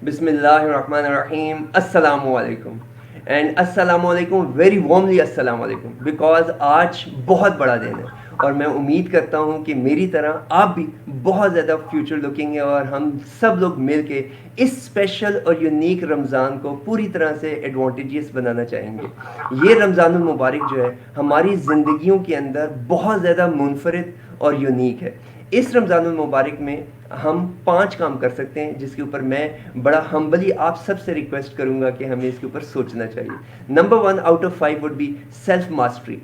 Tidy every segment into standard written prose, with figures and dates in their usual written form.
بسم اللہ الرحمن الرحیم. السلام علیکم. اینڈ السلام علیکم ویری وارملی السلام علیکم بیکاز آج بہت بڑا دن ہے اور میں امید کرتا ہوں کہ میری طرح آپ بھی بہت زیادہ فیوچر لکنگ ہے اور ہم سب لوگ مل کے اس اسپیشل اور یونیک رمضان کو پوری طرح سے ایڈوانٹیجز بنانا چاہیں گے. یہ رمضان المبارک جو ہے ہماری زندگیوں کے اندر بہت زیادہ منفرد اور یونیک ہے. اس رمضان المبارک میں ہم 5 کام کر سکتے ہیں جس کے اوپر میں بڑا ہمبلی آپ سب سے ریکویسٹ کروں گا کہ ہمیں اس کے اوپر سوچنا چاہیے. Number 1 out of 5 would be self mastery.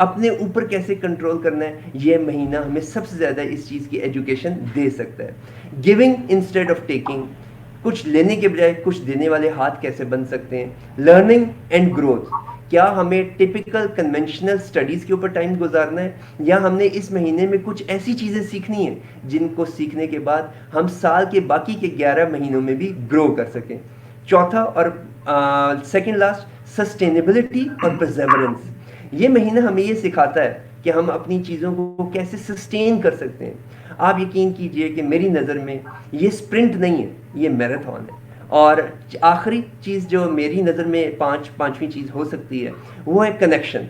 اپنے اوپر کیسے کنٹرول کرنا ہے یہ مہینہ ہمیں سب سے زیادہ اس چیز کی ایجوکیشن دے سکتا ہے. Giving instead of taking. کچھ لینے کے بجائے کچھ دینے والے ہاتھ کیسے بن سکتے ہیں. Learning and growth. کیا ہمیں ٹپیکل کنونشنل اسٹڈیز کے اوپر ٹائم گزارنا ہے یا ہم نے اس مہینے میں کچھ ایسی چیزیں سیکھنی ہیں جن کو سیکھنے کے بعد ہم سال کے باقی کے 11 مہینوں میں بھی گرو کر سکیں. چوتھا اور سیکنڈ لاسٹ سسٹینیبلٹی اور پرزیورنس. یہ مہینہ ہمیں یہ سکھاتا ہے کہ ہم اپنی چیزوں کو کیسے سسٹین کر سکتے ہیں. آپ یقین کیجئے کہ میری نظر میں یہ اسپرنٹ نہیں ہے, یہ میراتھن ہے. اور آخری چیز جو میری نظر میں پانچویں چیز ہو سکتی ہے وہ ہے کنیکشن.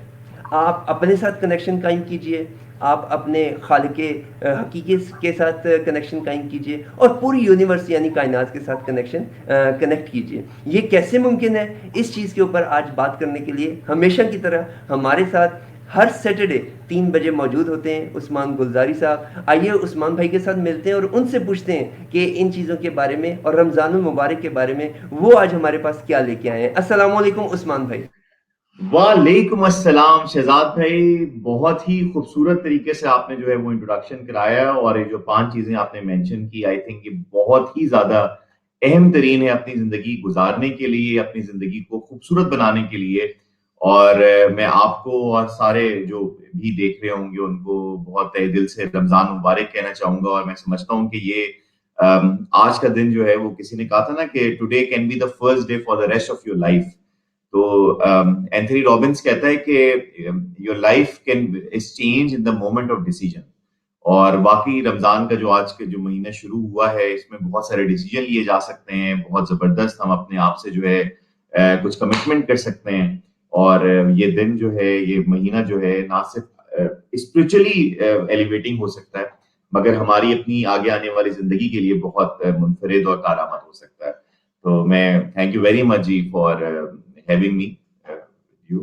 آپ اپنے ساتھ کنیکشن قائم کیجئے, آپ اپنے خالق حقیقی کے ساتھ کنیکشن قائم کیجئے اور پوری یونیورس یعنی کائنات کے ساتھ کنیکٹ کیجئے. یہ کیسے ممکن ہے, اس چیز کے اوپر آج بات کرنے کے لیے ہمیشہ کی طرح ہمارے ساتھ ہر سیٹرڈے 3 بجے موجود ہوتے ہیں عثمان گلزاری صاحب. آئیے عثمان بھائی کے ساتھ ملتے ہیں اور ان سے پوچھتے ہیں کہ ان چیزوں کے بارے میں اور رمضان المبارک کے بارے میں وہ آج ہمارے پاس کیا لے کے آئے ہیں. السلام علیکم عثمان بھائی. وعلیکم السلام شہزاد بھائی. بہت ہی خوبصورت طریقے سے آپ نے جو ہے وہ انٹروڈکشن کرایا, اور یہ جو 5 چیزیں آپ نے مینشن کی, آئی تھنک یہ بہت ہی زیادہ اہم ترین ہے اپنی زندگی گزارنے کے لیے, اپنی زندگی کو خوبصورت بنانے کے لیے. اور میں آپ کو اور سارے جو بھی دیکھ رہے ہوں گے ان کو بہت تہ دل سے رمضان مبارک کہنا چاہوں گا. اور میں سمجھتا ہوں کہ یہ آج کا دن جو ہے وہ کسی نے کہا تھا نا کہ today can be the first day for the rest of your life. تو اینتھنی رابنس کہتا ہے کہ your life can is change in the moment of decision. اور باقی رمضان کا جو آج کے جو مہینہ شروع ہوا ہے اس میں بہت سارے ڈیسیجن لیے جا سکتے ہیں, بہت زبردست ہم اپنے آپ سے جو ہے کچھ کمٹمنٹ کر سکتے ہیں. اور یہ دن جو ہے, یہ مہینہ جو ہے, نہ صرف اسپرچولی ایلیویٹنگ ہو سکتا ہے مگر ہماری اپنی آگے آنے والی زندگی کے لیے بہت منفرد اور کارآمد ہو سکتا ہے. تو میں thank you very much ji for having me you.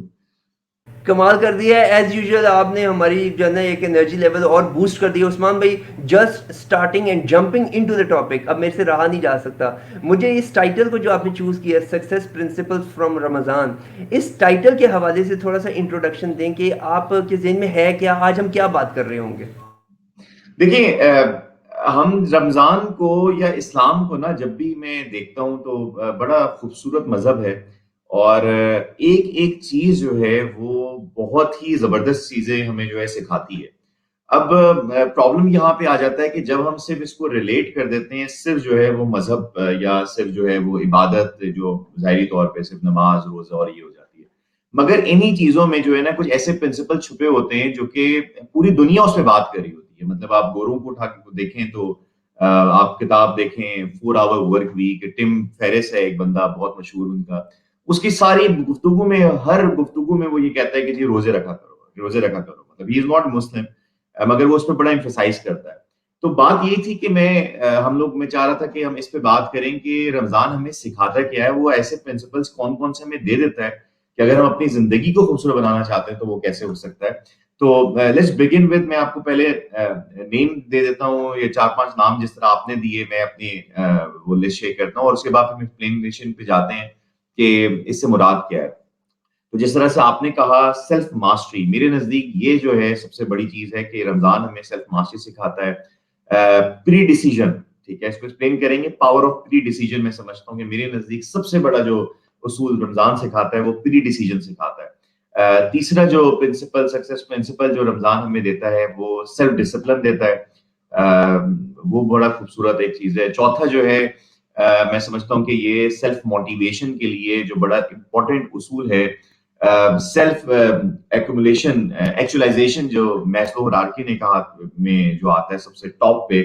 کمال کر دیا ہے ایز یوزول آپ نے ہماری جو ہے نا ایک انرجی لیول اور بوسٹ کر دیا. عثمان بھائی just starting and jumping in to the topic, اب میرے سے رہا نہیں جا سکتا. مجھے اس ٹائٹل کو جو آپ نے چوز کیا سکسیس پرنسپل فرام رمضان, اس ٹائٹل کے حوالے سے تھوڑا سا انٹروڈکشن دیں کہ آپ کے ذہن میں ہے کیا, آج ہم کیا بات کر رہے ہوں گے. دیکھیں ہم رمضان کو یا اسلام کو نا جب بھی میں دیکھتا ہوں تو بڑا خوبصورت مذہب ہے, اور ایک ایک چیز جو ہے وہ بہت ہی زبردست چیزیں ہمیں جو ہے سکھاتی ہے. اب پرابلم یہاں پہ آ جاتا ہے کہ جب ہم صرف اس کو ریلیٹ کر دیتے ہیں صرف جو ہے وہ مذہب یا صرف جو ہے وہ عبادت جو ظاہری طور پہ صرف نماز روزہ اور یہ ہو جاتی ہے, مگر انہی چیزوں میں جو ہے نا کچھ ایسے پرنسپل چھپے ہوتے ہیں جو کہ پوری دنیا اس پہ بات کر رہی ہوتی ہے. مطلب آپ گوروں کو اٹھا کے دیکھیں تو آپ کتاب دیکھیں 4 آور ورک ویک, ٹم فیرس ہے ایک بندہ بہت مشہور ان کا, اس کی ساری گفتگو میں ہر گفتگو میں وہ یہ کہتا ہے کہ جی روزے رکھا کرو روزے رکھا کرو. مطلب ہی از ناٹ مسلم مگر وہ اس پہ بڑا ایمفسائز کرتا ہے. تو بات یہ تھی کہ میں چاہ رہا تھا کہ ہم اس پہ بات کریں کہ رمضان ہمیں سکھاتا کیا ہے, وہ ایسے پرنسپلس کون کون سے ہمیں دے دیتا ہے کہ اگر ہم اپنی زندگی کو خوبصورت بنانا چاہتے ہیں تو وہ کیسے ہو سکتا ہے. تو لیٹس بگن ود, میں آپ کو پہلے نیم دے دیتا ہوں, یہ 4-5 نام جس طرح آپ نے دیے میں اپنی وہ لسٹ شیئر کرتا ہوں, اور اس کے بعد ہم ایکسپلینیشن پہ جاتے ہیں کہ اس سے مراد کیا ہے. تو جس طرح سے آپ نے کہا سیلف ماسٹری, میرے نزدیک یہ جو ہے سب سے بڑی چیز ہے کہ رمضان ہمیں سیلف ماسٹری سکھاتا ہے. پری ڈیسیجن, ٹھیک ہے, اس کو ایکسپلین کریں گے. پاور آف پری ڈیسیجن میں سمجھتا ہوں کہ میرے نزدیک سب سے بڑا جو اصول رمضان سکھاتا ہے وہ پری ڈیسیجن سکھاتا ہے. تیسرا جو پرنسپل سکسیس پرنسپل جو رمضان ہمیں دیتا ہے وہ سیلف ڈسپلن دیتا ہے, وہ بڑا خوبصورت ایک چیز ہے. چوتھا جو ہے میں سمجھتا ہوں کہ یہ سیلف موٹیویشن کے لیے جو بڑا امپورٹنٹ اصول ہے, سیلف ایکومولیشن ایکچولائزیشن جو میسلو ہرارکی نے کہا میں جو آتا ہے سب سے ٹاپ پہ,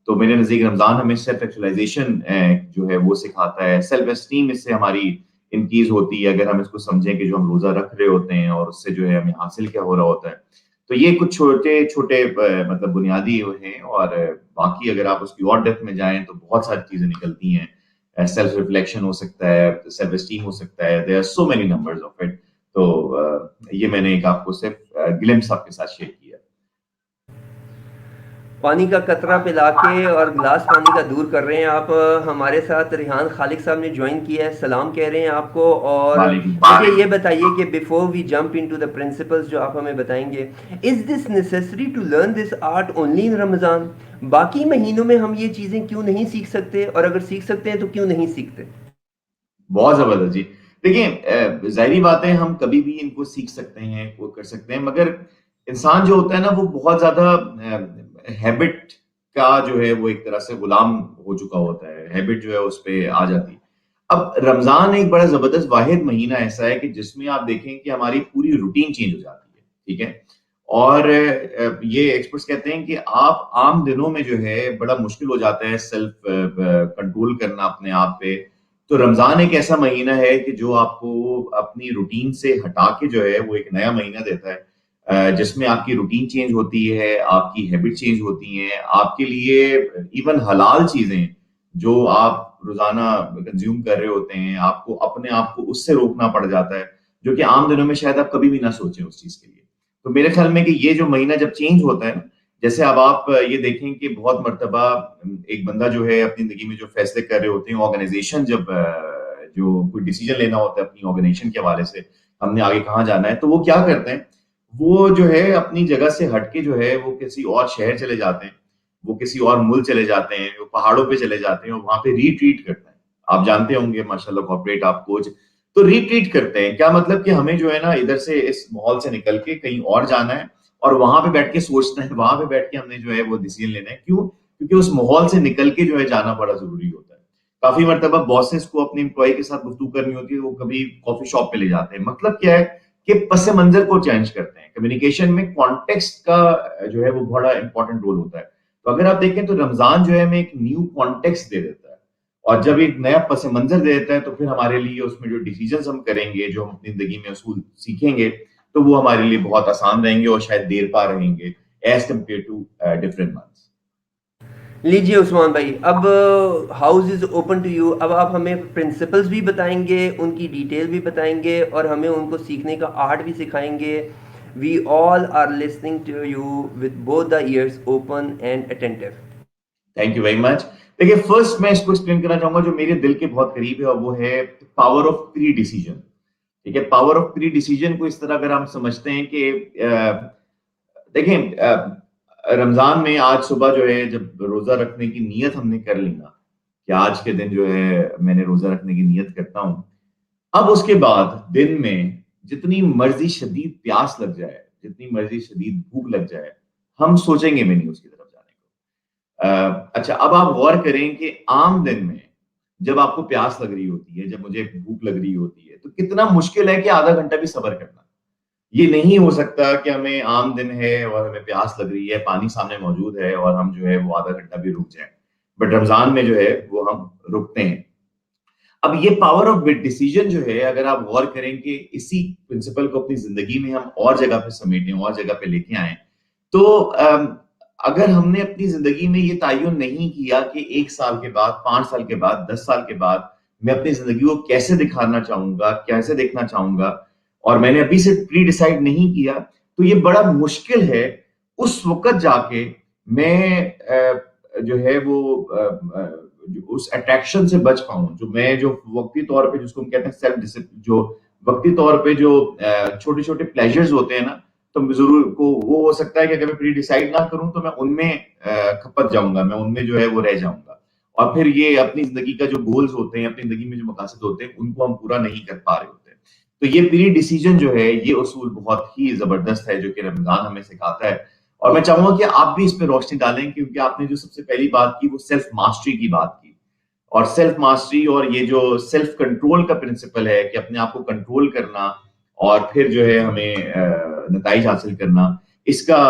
تو میرے نزدیک رمضان ہمیں سیلف ایکچولائزیشن جو ہے وہ سکھاتا ہے. سیلف اسٹیم اس سے ہماری انکریز ہوتی ہے اگر ہم اس کو سمجھیں کہ جو ہم روزہ رکھ رہے ہوتے ہیں اور اس سے جو ہے ہمیں حاصل کیا ہو رہا ہوتا ہے. تو یہ کچھ چھوٹے چھوٹے مطلب بنیادی ہیں, اور باقی اگر آپ اس کی اور ڈیپتھ میں جائیں تو بہت ساری چیزیں نکلتی ہیں. سیلف ریفلیکشن ہو سکتا ہے, سیلف اسٹیم ہو سکتا ہے, there are so many numbers of it. تو یہ میں نے ایک آپ کو صرف گلمپس آپ کے ساتھ شیئر کیا. پانی کا قطرہ پلا کے اور گلاس پانی کا دور کر رہے ہیں آپ. ہمارے ساتھ ریحان خالق صاحب نے جوائن کیا ہے, سلام کہہ رہے ہیں آپ کو. اور وعلیکم مجھے یہ بتائیے کہ before we jump into to دا پرنسپلز جو آپ ہمیں بتائیں گے, is this necessary to learn this art only in Ramadan? باقی مہینوں میں ہم یہ چیزیں کیوں نہیں سیکھ سکتے, اور اگر سیکھ سکتے ہیں تو کیوں نہیں سیکھتے؟ بہت زبردست جی. دیکھیں ظاہری بات ہے ہم کبھی بھی ان کو سیکھ سکتے ہیں, وہ کر سکتے ہیں, مگر انسان جو ہوتا ہے نا وہ بہت زیادہ ہیبٹ کا جو ہے وہ ایک طرح سے غلام ہو چکا ہوتا ہے, ہیبٹ جو ہے اس پہ آ جاتی ہے. اب رمضان ایک بڑا زبردست واحد مہینہ ایسا ہے کہ جس میں آپ دیکھیں کہ ہماری پوری روٹین چینج ہو جاتی ہے, ٹھیک ہے. اور یہ ایکسپرٹس کہتے ہیں کہ آپ عام دنوں میں جو ہے بڑا مشکل ہو جاتا ہے سیلف کنٹرول کرنا اپنے آپ پہ. تو رمضان ایک ایسا مہینہ ہے کہ جو آپ کو اپنی روٹین سے ہٹا کے جو ہے وہ ایک نیا مہینہ دیتا ہے, جس میں آپ کی روٹین چینج ہوتی ہے, آپ کی ہیبٹ چینج ہوتی ہیں, آپ کے لیے ایون حلال چیزیں جو آپ روزانہ کنزیوم کر رہے ہوتے ہیں آپ کو اپنے آپ کو اس سے روکنا پڑ جاتا ہے, جو کہ عام دنوں میں شاید آپ کبھی بھی نہ سوچیں اس چیز کے لیے. تو میرے خیال میں کہ یہ جو مہینہ جب چینج ہوتا ہے نا, جیسے اب آپ یہ دیکھیں کہ بہت مرتبہ ایک بندہ جو ہے اپنی زندگی میں جو فیصلے کر رہے ہوتے ہیں, آرگنائزیشن جب جو کوئی ڈیسیجن لینا ہوتا ہے اپنی آرگنائزیشن کے حوالے سے, ہم نے آگے کہاں جانا ہے, تو وہ کیا کرتے ہیں, وہ جو ہے اپنی جگہ سے ہٹ کے جو ہے وہ کسی اور شہر چلے جاتے ہیں, وہ کسی اور ملک چلے جاتے ہیں, وہ پہاڑوں پہ چلے جاتے ہیں اور وہاں پہ ریٹریٹ کرتے ہیں. آپ جانتے ہوں گے ماشاء اللہ کارپوریٹ آپ کوچ, تو ریٹریٹ کرتے ہیں. کیا مطلب کہ ہمیں جو ہے نا ادھر سے اس ماحول سے نکل کے کہیں اور جانا ہے اور وہاں پہ بیٹھ کے سوچنا ہے, وہاں پہ بیٹھ کے ہم نے جو ہے وہ ڈیسیجن لینا ہے. کیوں؟ کیونکہ اس ماحول سے نکل کے جو ہے جانا بڑا ضروری ہوتا ہے. کافی مرتبہ باسز کو اپنے امپلائی کے ساتھ گفتگو کرنی ہوتی ہے, وہ کبھی کافی شاپ پہ لے جاتے ہیں. مطلب کیا ہے کہ پس منظر کو چینج کرتے ہیں. کمیونیکیشن میں کانٹیکسٹ کا جو ہے وہ بڑا امپورٹنٹ رول ہوتا ہے. تو اگر آپ دیکھیں تو رمضان جو ہے ہمیں ایک نیو کانٹیکسٹ دے دیتا ہے, اور جب ایک نیا پس منظر دے دیتا ہے تو پھر ہمارے لیے اس میں جو ڈیسیجنز ہم کریں گے, جو ہم اپنی زندگی میں اصول سیکھیں گے, تو وہ ہمارے لیے بہت آسان رہیں گے اور شاید دیر پا رہیں گے as compare to different months. لیجیے عثمان بھائی, اب house is open to you. اب آپ ہمیں پرنسپلز بھی بتائیں گے, ان کی ڈیٹیل بھی بتائیں گے, اور ہمیں ان کو سیکھنے کا آرٹ بھی سکھائیں گے. We all are listening to you with both the ears open and attentive. Thank you very much. دیکھیے فرسٹ میں اس کو ایکسپلین کرنا چاہوں گا جو میرے دل کے بہت قریب ہے, اور وہ ہے پاور آف پری ڈیسیجن. ٹھیک ہے, پاور آف پری ڈیسیجن کو اس طرح اگر ہم سمجھتے ہیں کہ دیکھیں رمضان میں آج صبح جو ہے جب روزہ رکھنے کی نیت ہم نے کر لی نا, کہ آج کے دن جو ہے میں نے روزہ رکھنے کی نیت کرتا ہوں, اب اس کے بعد دن میں جتنی مرضی شدید پیاس لگ جائے, جتنی مرضی شدید بھوک لگ جائے, ہم سوچیں گے بھی نہیں اس کی طرف جانے کو. اچھا اب آپ غور کریں کہ عام دن میں جب آپ کو پیاس لگ رہی ہوتی ہے, جب مجھے بھوک لگ رہی ہوتی ہے, تو کتنا مشکل ہے کہ آدھا گھنٹہ بھی صبر کرنا. یہ نہیں ہو سکتا کہ ہمیں عام دن ہے اور ہمیں پیاس لگ رہی ہے, پانی سامنے موجود ہے, اور ہم جو ہے وہ آدھا گھنٹہ بھی رک جائیں. بٹ رمضان میں جو ہے وہ ہم رکتے ہیں. اب یہ پاور آف ڈیسیجن جو ہے, اگر آپ غور کریں کہ اسی پرنسپل کو اپنی زندگی میں ہم اور جگہ پہ سمیٹیں, اور جگہ پہ لے کے آئیں, تو اگر ہم نے اپنی زندگی میں یہ تعین نہیں کیا کہ 1 سال کے بعد, 5 سال کے بعد, 10 سال کے بعد میں اپنی زندگی کو کیسے دکھانا چاہوں گا, کیسے دیکھنا چاہوں گا, اور میں نے ابھی سے پری ڈیسائیڈ نہیں کیا, تو یہ بڑا مشکل ہے اس وقت جا کے میں جو ہے وہ اس اٹریکشن سے بچ پاؤں, جو میں جو وقتی طور پہ جس کو ہم کہتے ہیں سیلف ڈسپلن, جو وقتی طور پہ جو چھوٹے چھوٹے پلیجرز ہوتے ہیں نا, تو ضرور کو وہ ہو سکتا ہے کہ اگر میں پری ڈیسائیڈ نہ کروں تو میں ان میں کھپت جاؤں گا, میں ان میں جو ہے وہ رہ جاؤں گا, اور پھر یہ اپنی زندگی کا جو گولز ہوتے ہیں, اپنی زندگی میں جو مقاصد ہوتے ہیں, ان کو ہم پورا نہیں کر پا رہے ہوتے. تو یہ پری ڈیسیجن جو ہے یہ اصول بہت ہی زبردست ہے جو کہ رمضان ہمیں سکھاتا ہے. اور میں چاہوں گا کہ آپ بھی اس پہ روشنی ڈالیں, کیونکہ آپ نے جو سب سے پہلی بات کی وہ سیلف ماسٹری کی بات کی, اور سیلف ماسٹری اور یہ جو سیلف کنٹرول کا پرنسپل ہے کہ اپنے آپ کو کنٹرول کرنا اور پھر جو ہے ہمیں نتائج حاصل کرنا, اس کا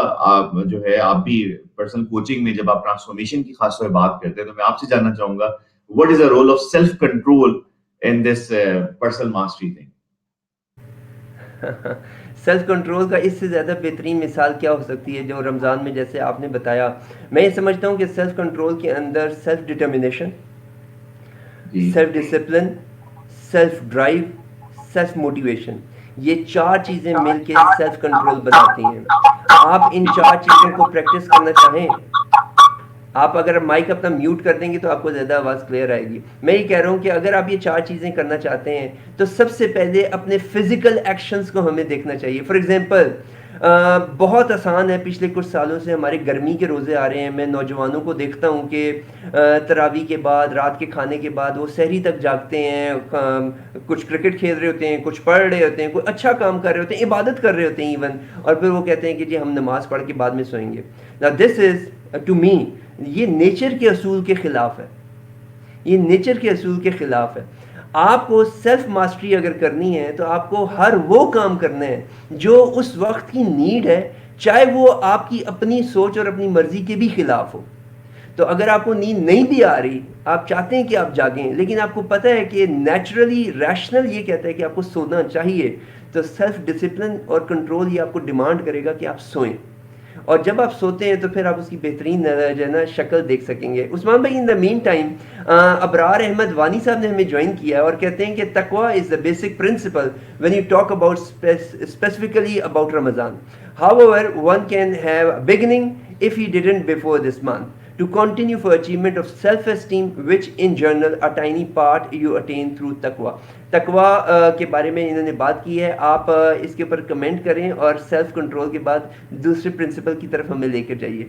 جو ہے آپ بھی پرسنل کوچنگ میں جب آپ ٹرانسفارمیشن کی خاص طور پہ بات کرتے ہیں تو میں آپ سے جاننا چاہوں گا what is the role of self control in this personal mastery thing. Self control کا اس سے زیادہ بہترین مثال کیا ہو سکتی ہے جو رمضان میں جیسے آپ نے بتایا. میں یہ سمجھتا ہوں کہ سیلف کنٹرول کے اندر سیلف ڈٹرمنیشن، جی self discipline, self drive, self motivation, یہ 4 چیزیں مل کے سیلف کنٹرول بناتی ہیں. آپ ان 4 چیزوں کو پریکٹس کرنا چاہیں، آپ اگر مائک اپنا میوٹ کر دیں گے تو آپ کو زیادہ آواز کلیئر آئے گی. میں یہ کہہ رہا ہوں کہ اگر آپ یہ 4 چیزیں کرنا چاہتے ہیں تو سب سے پہلے اپنے فزیکل ایکشنز کو ہمیں دیکھنا چاہیے. فار ایگزامپل بہت آسان ہے، پچھلے کچھ سالوں سے ہمارے گرمی کے روزے آ رہے ہیں. میں نوجوانوں کو دیکھتا ہوں کہ تراویح کے بعد، رات کے کھانے کے بعد وہ سحری تک جاگتے ہیں، کچھ کرکٹ کھیل رہے ہوتے ہیں، کچھ پڑھ رہے ہوتے ہیں، کوئی اچھا کام کر رہے ہوتے ہیں، عبادت کر رہے ہوتے ہیں ایون، اور پھر وہ کہتے ہیں کہ جی ہم نماز پڑھ کے بعد میں سوئیں گے. Now this is to me یہ نیچر کے اصول کے خلاف ہے. یہ نیچر کے اصول کے خلاف ہے. آپ کو سیلف ماسٹری اگر کرنی ہے تو آپ کو ہر وہ کام کرنا ہے جو اس وقت کی نیڈ ہے، چاہے وہ آپ کی اپنی سوچ اور اپنی مرضی کے بھی خلاف ہو. تو اگر آپ کو نیند نہیں بھی آ رہی، آپ چاہتے ہیں کہ آپ جاگیں، لیکن آپ کو پتہ ہے کہ نیچرلی ریشنل یہ کہتا ہے کہ آپ کو سونا چاہیے، تو سیلف ڈسپلن اور کنٹرول یہ آپ کو ڈیمانڈ کرے گا کہ آپ سوئیں. اور جب آپ سوتے ہیں تو پھر آپ اس کی بہترین جو ہے نا شکل دیکھ سکیں گے. عثمان بھائی ان دا مین ٹائم ابرار احمد وانی صاحب نے ہمیں جوائن کیا اور کہتے ہیں کہ تقویٰ is the basic principle when you talk about specifically about Ramadan. However, one can have a beginning if he didn't before this month to continue for achievement of self-esteem, which in general a tiny part you attain through taqwa. تقویٰ کے بارے میں انہوں نے بات کی ہے. آپ اس کے اوپر کمنٹ کریں اور سیلف کنٹرول کے بعد دوسرے پرنسپل کی طرف ہمیں لے کر جائیے.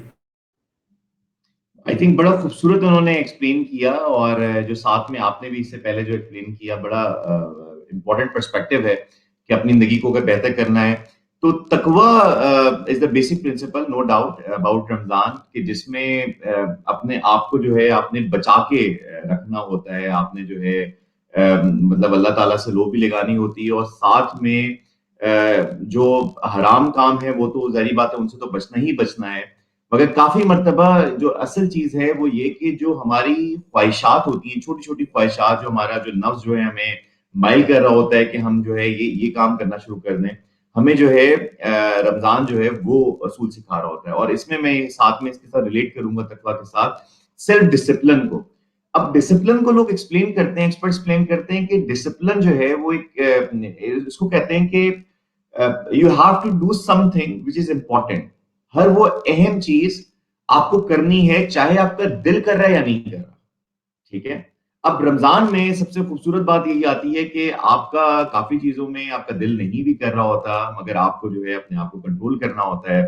آئی تھنک بڑا خوبصورت انہوں نے ایکسپلین کیا، اور جو ساتھ میں آپ نے بھی اس سے پہلے جو ایکسپلین کیا بڑا امپورٹنٹ پرسپیکٹو ہے کہ اپنی زندگی کو اگر بہتر کرنا ہے تو تقویٰ is the basic principle no doubt about Ramadan, کہ جس میں اپنے آپ کو جو ہے آپ نے بچا کے رکھنا ہوتا ہے. آپ نے جو ہے مطلب اللہ تعالیٰ سے لو بھی لگانی ہوتی ہے، اور ساتھ میں جو حرام کام ہے وہ تو ظاہری بات ہے ان سے تو بچنا ہی بچنا ہے. مگر کافی مرتبہ جو اصل چیز ہے وہ یہ کہ جو ہماری خواہشات ہوتی ہیں، چھوٹی چھوٹی خواہشات، جو ہمارا جو نفس جو ہے ہمیں مائل کر رہا ہوتا ہے کہ ہم جو ہے یہ کام کرنا شروع کر دیں، ہمیں جو ہے رمضان جو ہے وہ اصول سکھا رہا ہوتا ہے. اور اس میں ساتھ میں اس کے ساتھ ریلیٹ کروں گا تقویٰ کے ساتھ سیلف ڈسپلن کو. اب ڈسپلن کو لوگ ایکسپلین کرتے ہیں، ایکسپرٹ ایکسپلین کرتے ہیں کہ ڈسپلن جو ہے وہ ایک اس کو کہتے ہیں کہ you have to do something which is important. ہر وہ اہم چیز آپ کو کرنی ہے چاہے آپ کا دل کر رہا ہے یا نہیں کر رہا. ٹھیک ہے. اب رمضان میں سب سے خوبصورت بات یہی آتی ہے کہ آپ کا کافی چیزوں میں آپ کا دل نہیں بھی کر رہا ہوتا، مگر آپ کو جو ہے اپنے آپ کو کنٹرول کرنا ہوتا ہے.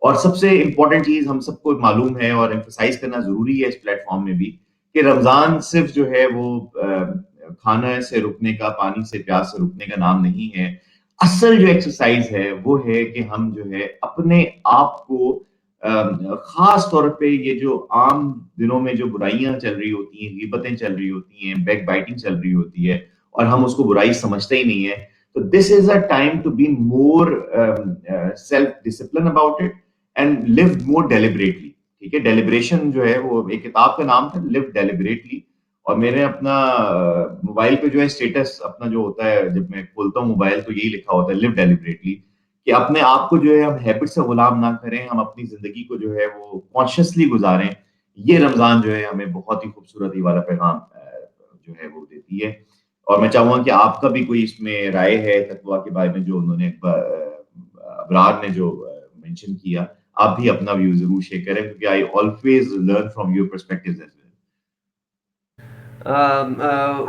اور سب سے امپورٹنٹ چیز ہم سب کو معلوم ہے اور ایمفسائز کرنا ضروری ہے اس پلیٹ فارم میں بھی، کہ رمضان صرف جو ہے وہ کھانا سے رکنے کا، پانی سے پیاس سے رکنے کا نام نہیں ہے. اصل جو ایکسرسائز ہے وہ ہے کہ ہم جو ہے اپنے آپ کو خاص طور پہ یہ جو عام دنوں میں جو برائیاں چل رہی ہوتی ہیں، غیبتیں چل رہی ہوتی ہیں، بیک بائٹنگ چل رہی ہوتی ہے، اور ہم اس کو برائی سمجھتے ہی نہیں ہے، تو this is a time to be more self discipline about it and live more deliberately. ٹھیک ہے. ڈیلیبریشن جو ہے وہ ایک کتاب کا نام تھا، لیو ڈیلیبریٹلی. اور میرے اپنا موبائل پہ جو ہے اسٹیٹس اپنا جو ہوتا ہے جب میں کھولتا ہوں موبائل تو یہی لکھا ہوتا ہے لیو ڈیلیبریٹلی، کہ اپنے آپ کو جو ہے ہم ہیبٹ سے غلام نہ کریں، ہم اپنی زندگی کو جو ہے وہ کانشیسلی گزاریں. یہ رمضان جو ہے ہمیں بہت ہی خوبصورت یہ والا پیغام جو ہے وہ دیتی ہے. اور میں چاہوں گا کہ آپ کا بھی کوئی اس میں رائے ہے تقویٰ کے بارے میں جو انہوں نے ابرار نے جو مینشن کیا، آپ بھی اپنا ویو ضرور شیئر کریں، کیونکہ I always learn from your perspectives as well.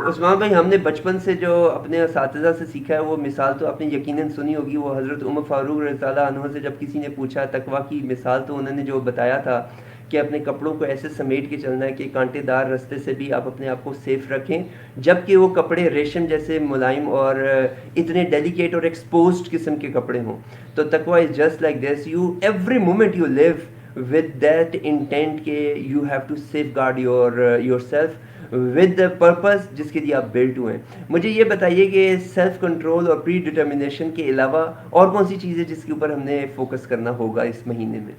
Usman بھائی ہم نے بچپن سے جو اپنے اساتذہ سے سیکھا ہے وہ مثال تو آپ نے یقیناً سنی ہوگی. وہ حضرت عمر فاروق رضی اللہ عنہ سے جب کسی نے پوچھا تقویٰ کی مثال، تو انہوں نے جو بتایا تھا کہ اپنے کپڑوں کو ایسے سمیٹ کے چلنا ہے کہ کانٹے دار رستے سے بھی آپ اپنے آپ کو سیف رکھیں، جبکہ وہ کپڑے ریشم جیسے ملائم اور اتنے ڈیلیکیٹ اور ایکسپوزڈ قسم کے کپڑے ہوں. تو تقویٰ is just like this, you every moment you live with that intent کہ you have to safeguard yourself with purpose جس کے لیے آپ بلٹ ہوئے ہیں. مجھے یہ بتائیے کہ سیلف کنٹرول اور پری ڈٹرمنیشن کے علاوہ اور کون سی چیزیں جس کے اوپر ہم نے فوکس کرنا ہوگا اس مہینے میں؟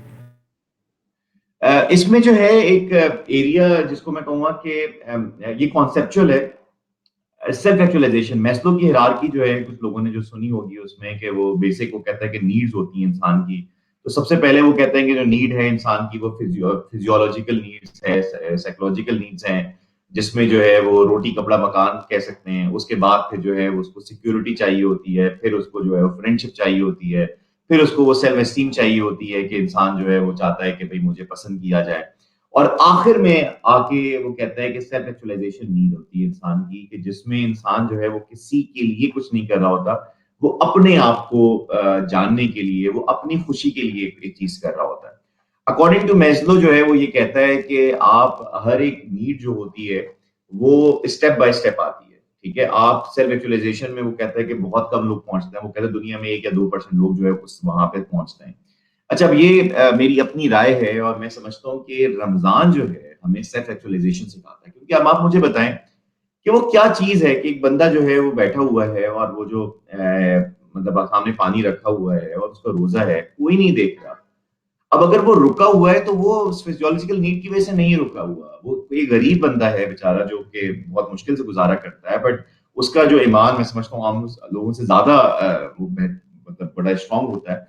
اس میں جو ہے ایک ایریا جس کو میں کہوں گا کہ یہ کانسیپچل ہے، سیلف ایکچولائزیشن. میسلو کی ہیرارکی جو ہے کچھ لوگوں نے جو سنی ہوگی اس میں کہ وہ بیسک وہ کہتا ہے کہ نیڈز ہوتی ہیں انسان کی. تو سب سے پہلے وہ کہتے ہیں کہ جو نیڈ ہے انسان کی وہ فزیولوجیکل نیڈس ہے، سائیکولوجیکل نیڈس ہیں، جس میں جو ہے وہ روٹی کپڑا مکان کہہ سکتے ہیں. اس کے بعد پھر جو ہے اس کو سیکیورٹی چاہیے ہوتی ہے، پھر اس کو جو ہے فرینڈ شپ چاہیے ہوتی ہے، پھر اس کو وہ سیلف اسٹیم چاہیے ہوتی ہے کہ انسان جو ہے وہ چاہتا ہے کہ بھئی مجھے پسند کیا جائے. اور آخر میں آ کے وہ کہتا ہے کہ سیلف ایکچولائزیشن نیڈ ہوتی ہے انسان کی، کہ جس میں انسان جو ہے وہ کسی کے لیے کچھ نہیں کر رہا ہوتا، وہ اپنے آپ کو جاننے کے لیے، وہ اپنی خوشی کے لیے ایک چیز کر رہا ہوتا ہے. اکارڈنگ ٹو میزلو جو ہے وہ یہ کہتا ہے کہ آپ ہر ایک نیڈ جو ہوتی ہے وہ اسٹیپ بائی اسٹیپ آتی ہے. ٹھیک ہے، آپ سیلف ایکچولائزیشن میں وہ کہتا ہے کہ بہت کم لوگ پہنچتے ہیں. وہ کہتے ہیں دنیا میں 1 یا 2% لوگ جو ہے وہاں پہ پہنچتے ہیں. اچھا، اب یہ میری اپنی رائے ہے اور میں سمجھتا ہوں کہ رمضان جو ہے ہمیں سیلف ایکچولائزیشن سکھاتا ہے. کیونکہ اب آپ مجھے بتائیں کہ وہ کیا چیز ہے کہ ایک بندہ جو ہے وہ بیٹھا ہوا ہے اور وہ جو مطلب سامنے پانی رکھا ہوا ہے اور اس کا روزہ ہے، کوئی نہیں دیکھ رہا. اب اگر وہ رکا ہوا ہے تو وہ فزیولوجیکل نیڈ کی وجہ سے نہیں رکا ہوا. وہ ایک غریب بندہ ہے بیچارہ جو کہ بہت مشکل سے گزارا کرتا ہے، بٹ اس کا جو ایمان میں سمجھتا ہوں عام لوگوں سے زیادہ مطلب بڑا اسٹرانگ ہوتا ہے.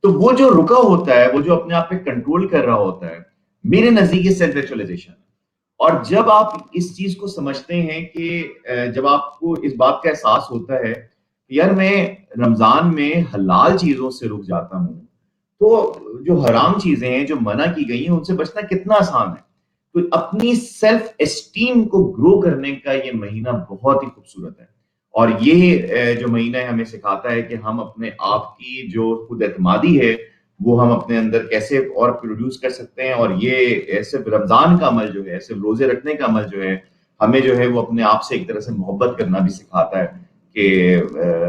تو وہ جو رکا ہوتا ہے، وہ جو اپنے آپ پہ کنٹرول کر رہا ہوتا ہے، میرے نزدیک یہ سیلف ایکچولائزیشن ہے. اور جب آپ اس چیز کو سمجھتے ہیں کہ جب آپ کو اس بات کا احساس ہوتا ہے کہ یار میں رمضان میں حلال چیزوں سے رک جاتا ہوں، تو جو حرام چیزیں ہیں جو منع کی گئی ہیں ان سے بچنا کتنا آسان ہے. تو اپنی سیلف اسٹیم کو گرو کرنے کا یہ مہینہ بہت ہی خوبصورت ہے. اور یہ جو مہینہ ہے ہمیں سکھاتا ہے کہ ہم اپنے آپ کی جو خود اعتمادی ہے وہ ہم اپنے اندر کیسے اور پروڈیوس کر سکتے ہیں. اور یہ صرف رمضان کا عمل جو ہے، صرف روزے رکھنے کا عمل جو ہے، ہمیں جو ہے وہ اپنے آپ سے ایک طرح سے محبت کرنا بھی سکھاتا ہے کہ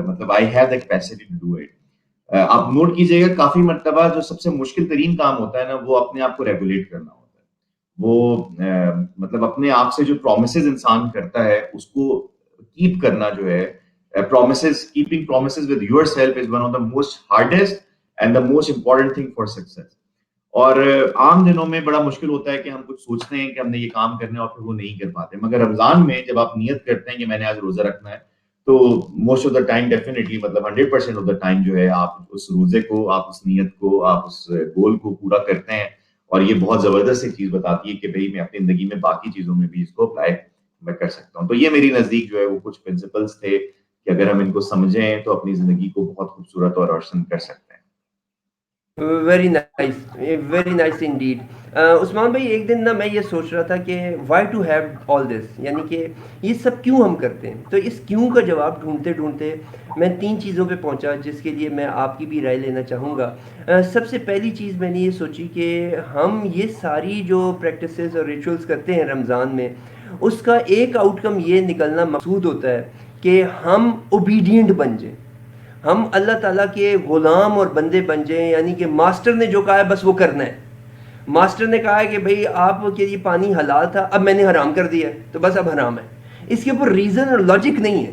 مطلب I have the capacity to do it. آپ نوٹ کیجئے گا کافی مرتبہ جو سب سے مشکل ترین کام ہوتا ہے نا، وہ اپنے آپ کو ریگولیٹ کرنا ہوتا ہے. وہ مطلب اپنے آپ سے جو پرومسز انسان کرتا ہے اس کو کیپ کرنا جو ہے، keeping promises with yourself is one of the most hardest and the most important thing for success. اور عام دنوں میں بڑا مشکل ہوتا ہے کہ ہم کچھ سوچتے ہیں کہ ہم نے یہ کام کرنا ہے اور پھر وہ نہیں کر پاتے. مگر رمضان میں جب آپ نیت کرتے ہیں کہ میں نے آج روزہ رکھنا ہے، تو most of the time definitely مطلب 100% آف دا ٹائم جو ہے آپ اس روزے کو، آپ اس نیت کو، آپ اس گول کو پورا کرتے ہیں. اور یہ بہت زبردست ایک چیز بتاتی ہے کہ بھئی میں اپنی زندگی میں باقی چیزوں میں بھی اس کو اپلائی میں کر سکتا ہوں. تو یہ میری نزدیک جو ہے وہ کچھ پرنسپلس تھے کہ اگر ہم ان کو سمجھیں تو اپنی زندگی کو بہت خوبصورت اور روشن کر سکتے ہیں. Very nice, very nice indeed. Usman بھائی، ایک دن نا میں یہ سوچ رہا تھا کہ وائی ٹو ہیو آل دس، یعنی کہ یہ سب کیوں ہم کرتے ہیں. تو اس کیوں کا جواب ڈھونڈتے ڈھونڈتے میں 3 چیزوں پہ پہنچا جس کے لیے میں آپ کی بھی رائے لینا چاہوں گا. سب سے پہلی چیز میں نے یہ سوچی کہ ہم یہ ساری جو پریکٹسز اور ریچولز کرتے ہیں رمضان میں، اس کا ایک آؤٹ کم یہ نکلنا مقصود ہوتا ہے کہ ہم اوبیڈینٹ بن جائیں، ہم اللہ تعالیٰ کے غلام اور بندے بن جائیں. یعنی کہ ماسٹر نے جو کہا ہے بس وہ کرنا ہے. ماسٹر نے کہا ہے کہ بھئی آپ کے لیے پانی حلال تھا، اب میں نے حرام کر دیا تو بس اب حرام ہے. اس کے اوپر ریزن اور لاجک نہیں ہے.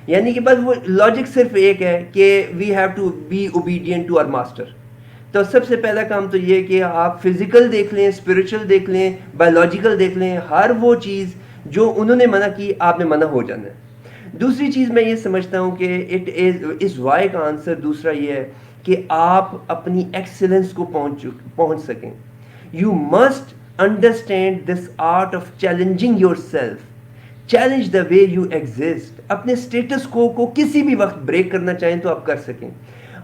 یعنی کہ بس وہ لاجک صرف ایک ہے کہ we have to be obedient to our master. تو سب سے پہلا کام تو یہ کہ آپ فزیکل دیکھ لیں، اسپرچل دیکھ لیں، بایولوجیکل دیکھ لیں، ہر وہ چیز جو انہوں نے منع کی آپ نے منع ہو جانا ہے. دوسری چیز میں یہ سمجھتا ہوں کہ اس وائی کا آنسر دوسرا یہ ہے کہ آپ اپنی ایکسلنس کو پہنچ سکیں. You must understand this art of challenging your self. Challenge the way you exist. اپنے اسٹیٹس کو کسی بھی وقت بریک کرنا چاہیں تو آپ کر سکیں.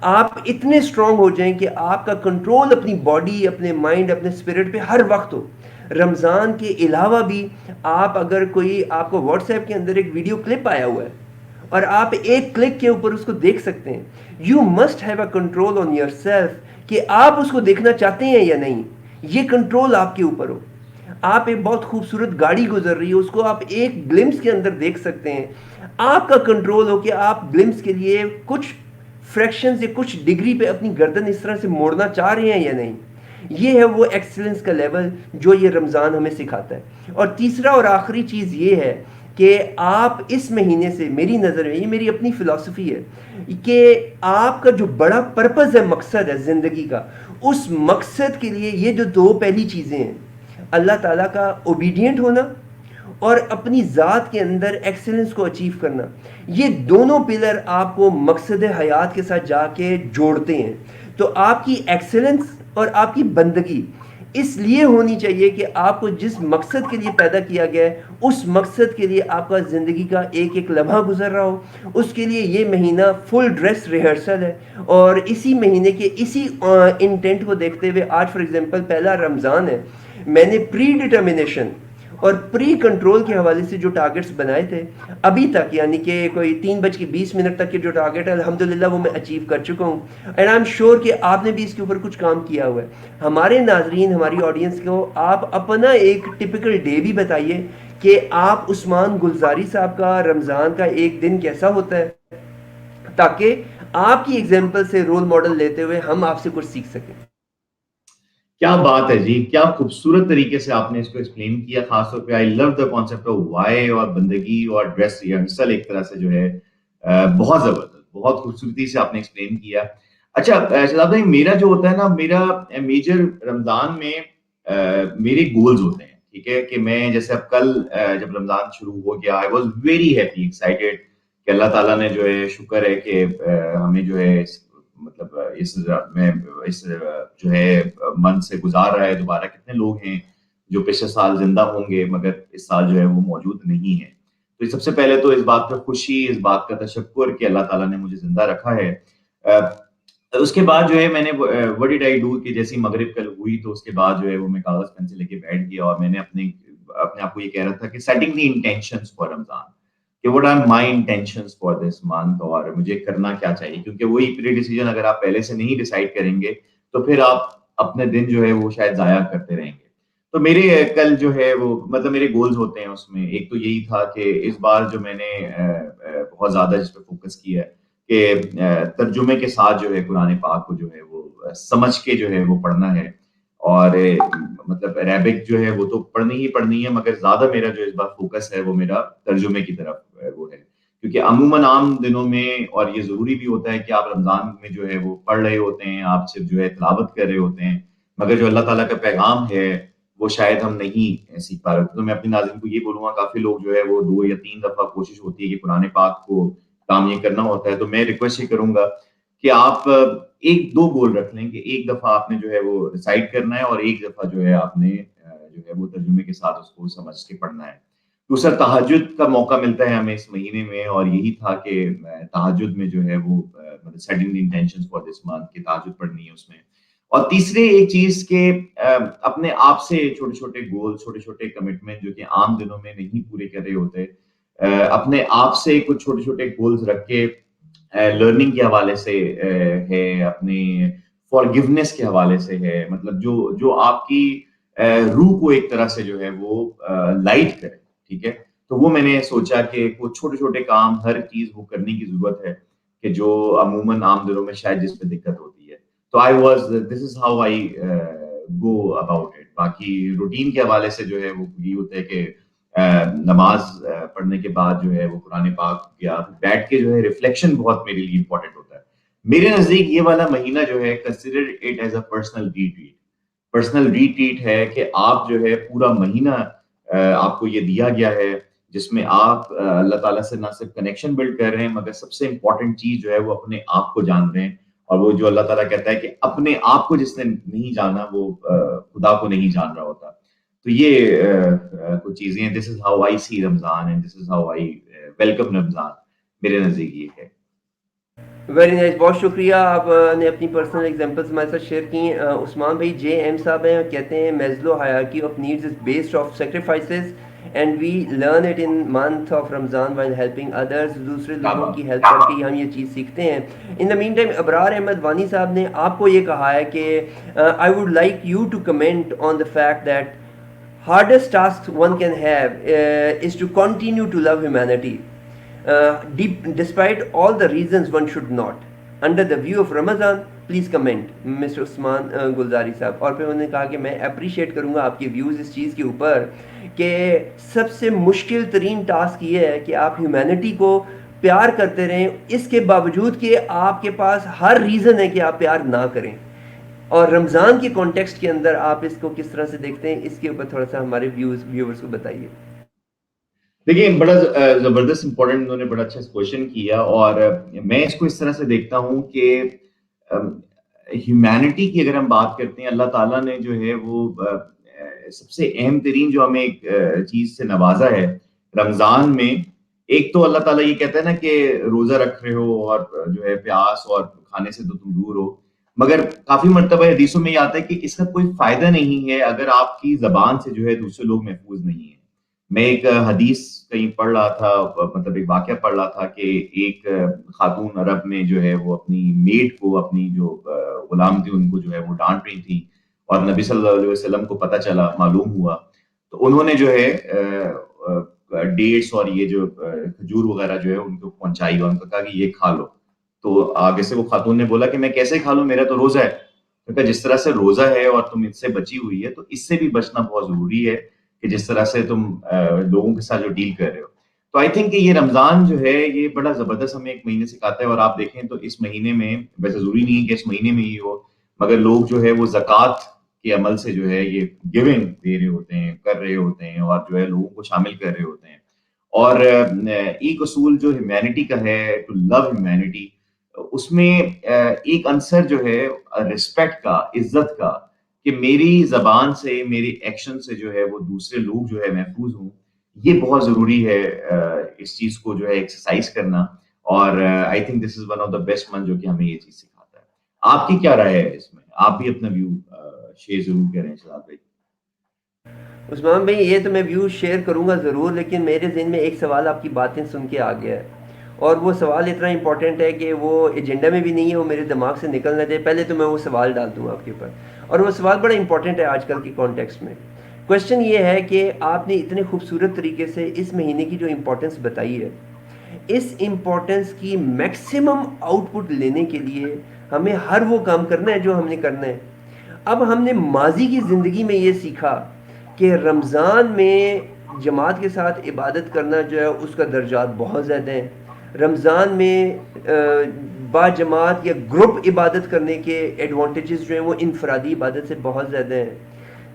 آپ اتنے اسٹرانگ ہو جائیں کہ آپ کا کنٹرول اپنی باڈی، اپنے مائنڈ، اپنے اسپرٹ پہ ہر وقت ہو. رمضان کے علاوہ بھی آپ اگر کوئی آپ کو واٹس ایپ کے اندر ایک ویڈیو کلپ آیا ہوا ہے اور آپ ایک کلک کے اوپر اس کو دیکھ سکتے ہیں، you must have a control on your self کہ آپ اس کو دیکھنا چاہتے ہیں یا نہیں. یہ کنٹرول آپ کے اوپر ہو. آپ ایک بہت خوبصورت گاڑی گزر رہی ہے، اس کو آپ ایک گلمس کے اندر دیکھ سکتے ہیں. آپ کا کنٹرول ہو کہ آپ گلمس کے لیے کچھ فریکشن سے کچھ ڈگری پہ اپنی گردن اس طرح سے موڑنا چاہ رہے ہیں یا نہیں. یہ ہے وہ ایکسلنس کا لیول جو یہ رمضان ہمیں سکھاتا ہے. اور تیسرا اور آخری چیز یہ ہے کہ آپ اس مہینے سے, میری نظر میں, یہ میری اپنی فلسفی ہے, کہ آپ کا جو بڑا پرپز ہے, مقصد ہے زندگی کا, اس مقصد کے لیے یہ جو دو پہلی چیزیں ہیں, اللہ تعالیٰ کا اوبیڈینٹ ہونا اور اپنی ذات کے اندر ایکسلنس کو اچیو کرنا, یہ دونوں پلر آپ کو مقصد حیات کے ساتھ جا کے جوڑتے ہیں. تو آپ کی ایکسلنس اور آپ کی بندگی اس لیے ہونی چاہیے کہ آپ کو جس مقصد کے لیے پیدا کیا گیا ہے, اس مقصد کے لیے آپ کا زندگی کا ایک ایک لمحہ گزر رہا ہو. اس کے لیے یہ مہینہ فل ڈریس ریہرسل ہے. اور اسی مہینے کے اسی انٹینٹ کو دیکھتے ہوئے آج فار ایگزامپل پہلا رمضان ہے, میں نے پری ڈٹرمنیشن اور پری کنٹرول کے حوالے سے جو ٹارگٹس بنائے تھے ابھی تک, یعنی کہ کوئی 3:20 تک کے جو ٹارگٹ ہے الحمدللہ وہ میں اچیو کر چکا ہوں. اینڈ آئی ایم شیور کہ آپ نے بھی اس کے اوپر کچھ کام کیا ہوا ہے. ہمارے ناظرین, ہماری آڈینس کو آپ اپنا ایک ٹپیکل ڈے بھی بتائیے کہ آپ عثمان گلزاری صاحب کا رمضان کا ایک دن کیسا ہوتا ہے, تاکہ آپ کی ایگزامپل سے رول ماڈل لیتے ہوئے ہم آپ سے کچھ سیکھ سکیں. کیا بات ہے جی, کیا خوبصورت طریقے سے آپ نے اس کو ایکسپلین کیا. خاص طور پہ آئی لو دا کانسیپٹ آف وائی اور بندگی اور ڈریس ریہرسل, ایک طرح سے جو ہے بہت زبردست, بہت خوبصورتی سے آپ نے ایکسپلین کیا. اچھا شاداب بھائی, میرا جو ہوتا ہے نا, میرا میجر رمضان میں میرے گولز ہوتے ہیں, ٹھیک ہے, کہ میں جیسے اب کل جب رمضان شروع ہو گیا, I was very happy excited کہ اللہ تعالیٰ نے جو ہے, شکر ہے کہ ہمیں جو ہے مطلب اس جو ہے منتھ سے گزار رہا ہے. دوبارہ کتنے لوگ ہیں جو پچھلے سال زندہ ہوں گے مگر اس سال جو ہے وہ موجود نہیں ہے. تو سب سے پہلے تو اس بات پہ خوشی, اس بات کا تشکر کہ اللہ تعالیٰ نے مجھے زندہ رکھا ہے. اس کے بعد جو ہے میں نے what did I do کہ جیسی مغرب کل ہوئی تو اس کے بعد جو ہے وہ میں کاغذ پین سے لے کے بیٹھ گیا, اور میں نے اپنے آپ کو یہ کہہ رہا تھا کہ setting the intentions for رمضان, کہ what are my intentions for this month, اور مجھے کرنا کیا چاہیے. کیونکہ وہی پری ڈیسیجن اگر آپ پہلے سے نہیں ڈیسائیڈ کریں گے تو پھر آپ اپنے دن جو ہے وہ شاید ضائع کرتے رہیں گے. تو میرے کل جو ہے وہ مطلب میرے گولز ہوتے ہیں, اس میں ایک تو یہی تھا کہ اس بار جو میں نے بہت زیادہ جس پہ فوکس کیا ہے کہ ترجمے کے ساتھ جو ہے قرآن پاک کو جو ہے وہ سمجھ کے جو ہے وہ پڑھنا ہے. اور مطلب عربک جو ہے وہ تو پڑھنی ہے, مگر زیادہ میرا جو اس بار فوکس ہے وہ میرا ترجمے کی طرف وہ ہے. کیونکہ عموماً عام دنوں میں, اور یہ ضروری بھی ہوتا ہے کہ آپ رمضان میں جو ہے وہ پڑھ رہے ہوتے ہیں, آپ صرف جو ہے تلاوت کر رہے ہوتے ہیں, مگر جو اللہ تعالیٰ کا پیغام ہے وہ شاید ہم نہیں سیکھ پا رہے. تو میں اپنی ناظرین کو یہ بولوں گا, کافی لوگ جو ہے وہ 2 یا 3 دفعہ کوشش ہوتی ہے کہ قرآن پاک کو کام یہ کرنا ہوتا ہے. تو میں ریکویسٹ یہ کروں گا کہ آپ 1-2 گول رکھ لیں کہ ایک دفعہ آپ نے جو ہے وہ ڈیسائیڈ کرنا ہے, اور ایک دفعہ جو ہے آپ نے جو ہے وہ ترجمے کے ساتھ اس کو سمجھ کے پڑھنا ہے. دوسرا, تہجد کا موقع ملتا ہے ہمیں اس مہینے میں, اور یہی تھا کہ تہجد میں جو ہے وہ مطلب setting the intentions for this month کہ تہجد پڑھنی ہے اس میں. اور تیسرے ایک چیز کہ اپنے آپ سے چھوٹے چھوٹے گول, چھوٹے چھوٹے کمٹمنٹ جو کہ عام دنوں میں نہیں پورے کر رہے ہوتے, اپنے آپ سے کچھ چھوٹے چھوٹے گولز رکھ کے لرننگ کے حوالے سے ہے, اپنی فارگیونیس کے حوالے سے ہے, مطلب جو آپ کی روح کو ایک طرح سے جو ہے وہ لائٹ کرے, ٹھیک ہے. تو وہ میں نے سوچا کہ وہ چھوٹے چھوٹے کام, ہر چیز وہ کرنے کی ضرورت ہے کہ جو عموماً عام دنوں میں شاید جس پہ دقت ہوتی ہے. تو this is how I go about it. باقی روٹین کے حوالے سے جو ہے وہ یہ ہوتا ہے کہ نماز پڑھنے کے بعد جو ہے وہ قرآن پاک یا بیٹھ کے جو ہے ریفلیکشن بہت میرے لیے امپورٹنٹ ہوتا ہے. میرے نزدیک یہ والا مہینہ جو ہے consider it as a personal retreat ہے کہ آپ جو ہے پورا مہینہ آپ کو یہ دیا گیا ہے جس میں آپ اللہ تعالیٰ سے نہ صرف کنیکشن بلڈ کر رہے ہیں, مگر سب سے امپورٹنٹ چیز جو ہے وہ اپنے آپ کو جان رہے ہیں. اور وہ جو اللہ تعالیٰ کہتا ہے کہ اپنے آپ کو جس نے نہیں جانا وہ خدا کو نہیں جان رہا ہوتا. تو یہ کچھ چیزیں ہیں. This is how I see Ramadan and this is how I welcome Ramadan. میرے نزدیک یہ ہے. ویری نائس, بہت شکریہ. آپ نے اپنی پرسنل ایگزامپلس ہمارے ساتھ شیئر کی. عثمان بھائی جے ایم صاحب ہیں, کہتے ہیں Maslow hierarchy of needs is based of sacrifices and we learn it in month of Ramadan while helping others. دوسرے لوگوں کی ہیلپ کر کے ہم یہ چیز سیکھتے ہیں. ان دا مین ٹائم ابرار احمد وانی صاحب نے آپ کو یہ کہا ہے کہ I would like you to comment on the fact that hardest task one can have is to continue to love humanity despite all the reasons one should not. Under the view of Ramadan, please comment mister Usman Gulzari صاحب. اور پھر انہوں نے کہا کہ میں appreciate کروں گا آپ کے ویوز اس چیز کے اوپر کہ سب سے مشکل ترین ٹاسک یہ ہے کہ آپ ہیومینٹی کو پیار کرتے رہیں اس کے باوجود کہ آپ کے پاس ہر ریزن ہے کہ آپ پیار نہ کریں. اور رمضان کے کانٹیکسٹ کے اندر آپ اس کو کس طرح سے دیکھتے ہیں, اس کے اوپر تھوڑا سا ہمارے ویورز کو بتائیے. دیکھیے بڑا زبردست امپورٹنٹ انہوں نے بڑا اچھا کوشچن کیا, اور میں اس کو اس طرح سے دیکھتا ہوں کہ ہیومینٹی کی اگر ہم بات کرتے ہیں, اللہ تعالیٰ نے جو ہے وہ سب سے اہم ترین جو ہمیں ایک چیز سے نوازا ہے رمضان میں. ایک تو اللہ تعالیٰ یہ کہتا ہے نا کہ روزہ رکھ رہے ہو اور جو ہے پیاس اور کھانے سے تو تم دور ہو, مگر کافی مرتبہ حدیثوں میں یہ آتا ہے کہ اس کا کوئی فائدہ نہیں ہے اگر آپ کی زبان سے جو ہے دوسرے لوگ محفوظ نہیں ہیں. میں ایک حدیث کہیں پڑھ رہا تھا, مطلب ایک واقعہ پڑھ رہا تھا کہ ایک خاتون عرب میں جو ہے وہ اپنی میڈ کو, اپنی جو غلام تھی ان کو جو ہے وہ ڈانٹ رہی تھی, اور نبی صلی اللہ علیہ وسلم کو پتہ چلا, معلوم ہوا, تو انہوں نے جو ہے ڈیٹس اور یہ جو کھجور وغیرہ جو ہے ان کو پہنچائی اور ان کو کہا کہ یہ کھا لو. تو آگے سے وہ خاتون نے بولا کہ میں کیسے کھا لوں, میرا تو روزہ ہے. کہا جس طرح سے روزہ ہے اور تم اس سے بچی ہوئی ہے تو اس سے بھی بچنا بہت ضروری ہے کہ جس طرح سے تم لوگوں کے ساتھ جو ڈیل کر رہے ہو. تو آئی تھنک کہ یہ رمضان جو ہے یہ بڑا زبردست ہمیں ایک مہینے سکھاتا ہے. اور آپ دیکھیں تو اس مہینے میں, ویسے ضروری نہیں ہے کہ اس مہینے میں ہی ہو, مگر لوگ جو ہے وہ زکوٰۃ کے عمل سے جو ہے یہ گیونگ دے رہے ہوتے ہیں, کر رہے ہوتے ہیں, اور جو ہے لوگوں کو شامل کر رہے ہوتے ہیں. اور ایک اصول جو ہیومینٹی کا ہے, ٹو لو ہیومینٹی, اس میں ایک عنصر جو ہے رسپیکٹ کا, عزت کا, کہ میری زبان سے, میرے ایکشن سے جو ہے وہ دوسرے لوگ جو ہے محفوظ ہوں. یہ بہت ضروری ہے اس چیز کو جو ہے ایکسرسائز کرنا. اور I think this is one of the best month جو کہ ہمیں یہ چیز سکھاتا ہے. آپ کی کیا رائے ہے اس میں؟ آپ بھی اپنا ویو شیئر ضرور کریں شہزاد بھائی. عثمان بھائی یہ تو میں ویوز شیئر کروں گا ضرور, لیکن میرے ذہن میں ایک سوال آپ کی باتیں سن کے آ گیا ہے, اور وہ سوال اتنا امپورٹنٹ ہے کہ وہ ایجنڈا میں بھی نہیں ہے, وہ میرے دماغ سے نکل نہ جائے. پہلے تو میں وہ سوال ڈال دوں آپ کے اوپر, اور وہ سوال بڑا امپورٹنٹ ہے آج کل کے کانٹیکسٹ میں. کوشچن یہ ہے کہ آپ نے اتنے خوبصورت طریقے سے اس مہینے کی جو امپورٹنس بتائی ہے, اس امپورٹنس کی میکسیمم آؤٹ پٹ لینے کے لیے ہمیں ہر وہ کام کرنا ہے جو ہم نے کرنا ہے. اب ہم نے ماضی کی زندگی میں یہ سیکھا کہ رمضان میں جماعت کے ساتھ عبادت کرنا جو ہے اس کا درجات بہت زیادہ ہیں. رمضان میں با جماعت یا گروپ عبادت کرنے کے ایڈوانٹیجز جو ہیں وہ انفرادی عبادت سے بہت زیادہ ہیں.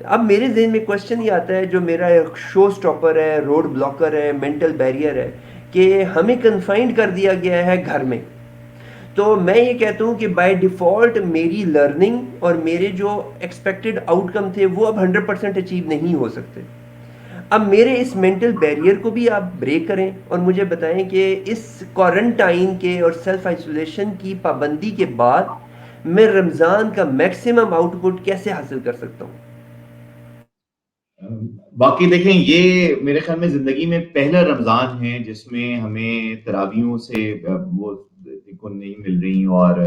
اب میرے ذہن میں کوشچن یہ آتا ہے, جو میرا ایک شو سٹاپر ہے, روڈ بلاکر ہے, مینٹل بیریئر ہے, کہ ہمیں کنفائنڈ کر دیا گیا ہے گھر میں. تو میں یہ کہتا ہوں کہ بائی ڈیفالٹ میری لرننگ اور میرے جو ایکسپیکٹڈ آؤٹ کم تھے وہ اب 100% اچیو نہیں ہو سکتے. اب میرے اس مینٹل بیریئر کو بھی آپ بریک کریں اور مجھے بتائیں کہ اس کوارنٹائن کے اور سیلف آئسولیشن کی پابندی کے بعد میں رمضان کا میکسیمم آؤٹ پٹ کیسے حاصل کر سکتا ہوں. باقی دیکھیں یہ میرے خیال میں زندگی میں پہلا رمضان ہے جس میں ہمیں تراویحوں سے وہ کو نہیں مل رہی, اور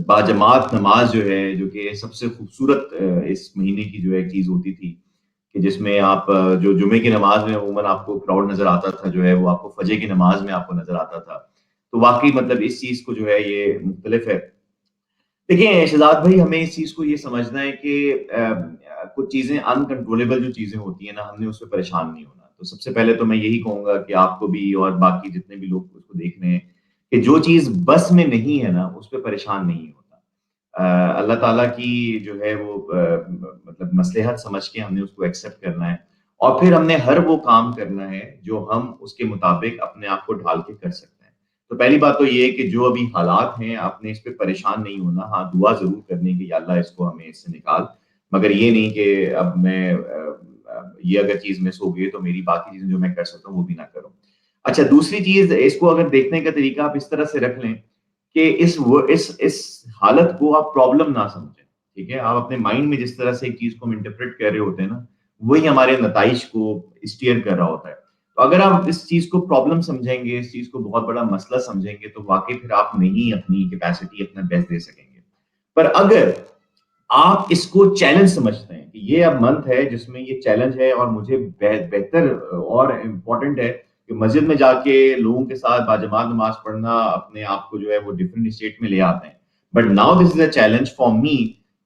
باجماعت نماز جو ہے, جو کہ سب سے خوبصورت اس مہینے کی جو ایک چیز ہوتی تھی, کہ جس میں آپ جو جمعے کی نماز میں عموماً آپ کو کراؤڈ نظر آتا تھا, جو ہے وہ آپ کو فجر کی نماز میں آپ کو نظر آتا تھا. تو واقعی مطلب اس چیز کو جو ہے یہ مختلف ہے. دیکھیں شہزاد بھائی, ہمیں اس چیز کو یہ سمجھنا ہے کہ کچھ چیزیں انکنٹرولیبل جو چیزیں ہوتی ہیں نا, ہم نے اس پہ پریشان نہیں ہونا. تو سب سے پہلے تو میں یہی کہوں گا کہ آپ کو بھی اور باقی جتنے بھی لوگ اس کو دیکھ رہے ہیں, کہ جو چیز بس میں نہیں ہے نا اس پہ پریشان نہیں ہوتا. اللہ تعالیٰ کی جو ہے وہ مطلب مصلحت سمجھ کے ہم نے اس کو ایکسیپٹ کرنا ہے, اور پھر ہم نے ہر وہ کام کرنا ہے جو ہم اس کے مطابق اپنے آپ کو ڈھال کے کر سکتے ہیں. تو پہلی بات تو یہ ہے کہ جو ابھی حالات ہیں آپ نے اس پہ پریشان نہیں ہونا. ہاں دعا ضرور کرنے کی, یا اللہ اس کو ہمیں اس سے نکال, مگر یہ نہیں کہ اب میں یہ اگر چیز مس ہو گئی تو میری باقی چیزیں جو میں کر سکتا ہوں وہ بھی نہ کروں. اچھا دوسری چیز, اس کو اگر دیکھنے کا طریقہ آپ اس طرح سے رکھ لیں کہ اس حالت کو آپ پرابلم نہ سمجھیں. ٹھیک ہے, آپ اپنے مائنڈ میں جس طرح سے ایک چیز کو انٹرپریٹ کر رہے ہوتے ہیں نا, وہی ہمارے نتائج کو اسٹیئر کر رہا ہوتا ہے. تو اگر آپ اس چیز کو پرابلم سمجھیں گے, اس چیز کو بہت بڑا مسئلہ سمجھیں گے, تو واقعی پھر آپ نہیں اپنی کیپیسٹی, اپنا بیسٹ دے سکیں گے. پر اگر آپ اس کو چیلنج سمجھتے ہیں کہ یہ اب منتھ ہے جس میں یہ چیلنج ہے, اور مجھے بہتر اور امپورٹنٹ ہے کہ مسجد میں جا کے لوگوں کے ساتھ باجماعت نماز پڑھنا اپنے آپ کو جو ہے وہ ڈفرینٹ اسٹیٹ میں لے آتے ہیں, but now this is a challenge for me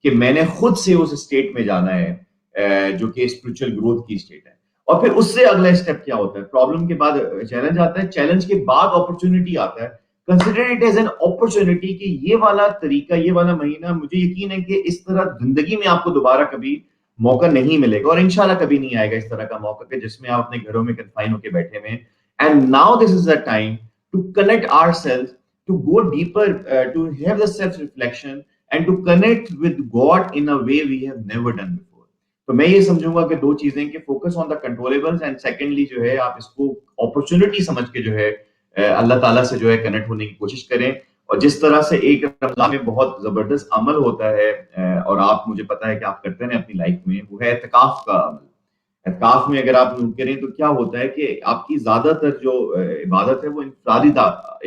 کہ میں نے خود سے اس اسٹیٹ میں جانا ہے جو کہ اسپرچل گروتھ کی اسٹیٹ ہے. اور پھر اس سے اگلا اسٹیپ کیا ہوتا ہے؟ پرابلم کے بعد چیلنج آتا ہے, چیلنج کے بعد اپرچونٹی آتا ہے. Consider it as an opportunity کہ یہ والا طریقہ, یہ والا مہینہ, مجھے یقین ہے کہ اس طرح زندگی میں آپ کو دوبارہ کبھی موقع نہیں ملے گا, اور انشاءاللہ کبھی نہیں آئے گا اس طرح کا موقع کہ جس میں آپ اپنے گھروں میں کنفائن ہو کے بیٹھے ہوئے ہیں. And now this is the time to connect our self, to go deeper, to have the self reflection and to connect with God in a way we have never done before. تو میں یہ سمجھوں گا کہ دو چیزیں, کہ focus on the controllables, and secondly جو ہے آپ اس کو اپرچونٹی سمجھ کے جو ہے اللہ تعالیٰ سے جو ہے کنیکٹ ہونے کی کوشش کریں. اور جس طرح سے ایک رمضان میں بہت زبردست عمل ہوتا ہے, اور آپ, مجھے پتا ہے کہ آپ کرتے ہیں اپنی لائف میں, وہ ہے اعتکاف کا عمل. اعتکاف میں اگر آپ کریں تو کیا ہوتا ہے کہ آپ کی زیادہ تر جو عبادت ہے وہ انفرادی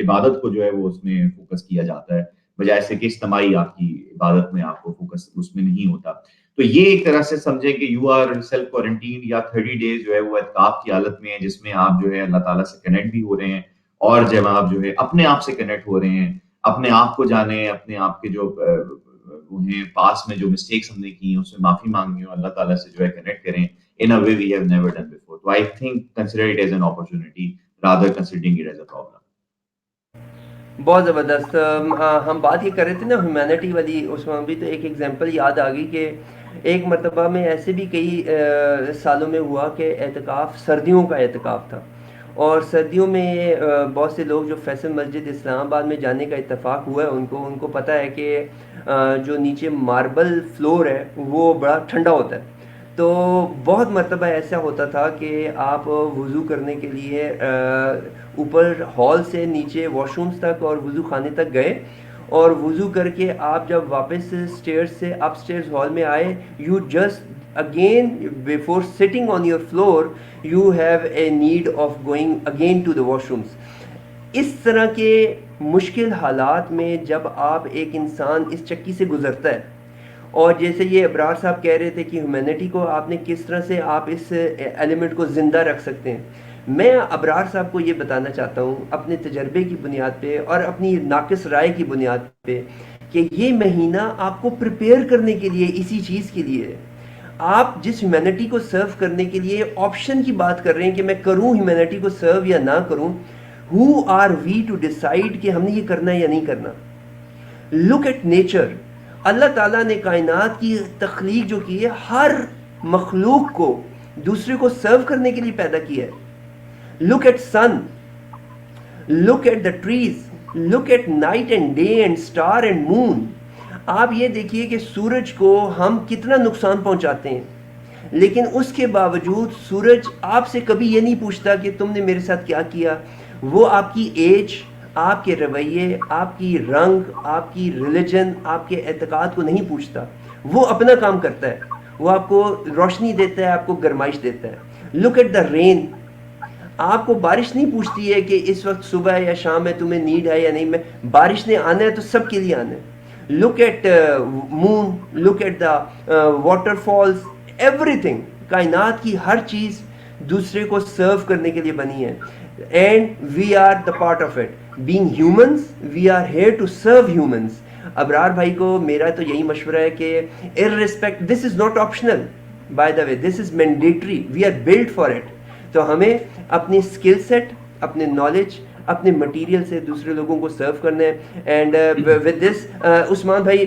عبادت کو جو ہے وہ اس میں فوکس کیا جاتا ہے, بجائے سے کہ اجتماعی آپ کی عبادت میں آپ کو فوکس اس میں نہیں ہوتا. تو یہ ایک طرح سے سمجھیں کہ یو آر سیلف کوارنٹین, یا 30 days جو ہے وہ اعتکاف کی حالت میں ہے, جس میں آپ جو ہے اللہ تعالیٰ سے کنیکٹ بھی ہو رہے ہیں, اور جب آپ جو ہے اپنے آپ سے کنیکٹ ہو رہے ہیں, اپنے آپ کو جانیں, اپنے آپ کے جو وہ ہیں پاس میں جو مسٹیکس ہم نے کی ہیں اس میں معافی مانگیں, اور اللہ تعالیٰ سے جو ہے کنیکٹ کریں in a way we have never done before. So I think consider it as an opportunity rather considering it as a problem. بہت زبردست. ہم بات یہ کر رہے تھے نا ہیومینٹی والی, اس میں بھی تو ایک ایگزامپل یاد آ گئی کہ ایک مرتبہ میں ایسے بھی کئی سالوں میں ہوا کہ اعتکاف, سردیوں کا اعتکاف تھا, اور سردیوں میں بہت سے لوگ جو فیصل مسجد اسلام آباد میں جانے کا اتفاق ہوا ہے, ان کو پتہ ہے کہ جو نیچے ماربل فلور ہے وہ بڑا ٹھنڈا ہوتا ہے. تو بہت مرتبہ ایسا ہوتا تھا کہ آپ وضو کرنے کے لیے اوپر ہال سے نیچے واش رومس تک اور وضو خانے تک گئے, اور وضو کر کے آپ جب واپس اسٹیئرس سے اپ اسٹیئرس ہال میں آئے, you just again before sitting on your floor you have a need of going again to the washrooms. اس طرح کے مشکل حالات میں جب آپ ایک انسان اس چکی سے گزرتا ہے, اور جیسے یہ ابرار صاحب کہہ رہے تھے کہ ہیومینٹی کو آپ نے کس طرح سے آپ اس ایلیمنٹ کو زندہ رکھ سکتے ہیں, میں ابرار صاحب کو یہ بتانا چاہتا ہوں اپنے تجربے کی بنیاد پہ اور اپنی ناقص رائے کی بنیاد پہ کہ یہ مہینہ آپ کو پریپیئر کرنے کے لیے اسی چیز کے لیے ہے. آپ جس ہیومینٹی کو سرو کرنے کے لیے آپشن کی بات کر رہے ہیں کہ میں کروں ہیومینٹی کو سرو یا نہ کروں, who are we to decide کہ ہم نے یہ کرنا ہے یا نہیں کرنا. لک ایٹ نیچر, اللہ تعالیٰ نے کائنات کی تخلیق جو کی ہے, ہر مخلوق کو دوسرے کو سرو کرنے کے لیے پیدا کیا ہے. Look at sun, look at the trees, look at night and day and star and moon. آپ یہ دیکھیے کہ سورج کو ہم کتنا نقصان پہنچاتے ہیں, لیکن اس کے باوجود سورج آپ سے کبھی یہ نہیں پوچھتا کہ تم نے میرے ساتھ کیا کیا. وہ آپ کی ایج, آپ کے رویے, آپ کی رنگ, آپ کی ریلیجن, آپ کے اعتقاد کو نہیں پوچھتا. وہ اپنا کام کرتا ہے, وہ آپ کو روشنی دیتا ہے, آپ کو گرمائش دیتا ہے. لک ایٹ دا رین, آپ کو بارش نہیں پوچھتی ہے کہ اس وقت صبح یا شام میں تمہیں نیڈ ہے یا نہیں, میں بارش نے آنا ہے تو سب کے لیے آنا ہے. Look at moon, look at the water falls, ایوری تھنگ, کائنات کی ہر چیز دوسرے کو سرو کرنے کے لیے بنی ہے. And we are the part of it. Being humans, we are here to serve humans. Abrar بھائی کو میرا تو یہی مشورہ ہے کہ irrespective, this is not optional by the way, this is mandatory, we are build for it. تو ہمیں اپنی اسکل سیٹ, اپنے نالج, اپنے مٹیریل سے دوسرے لوگوں کو سرو کرنا ہے. اینڈ ود دس عثمان بھائی,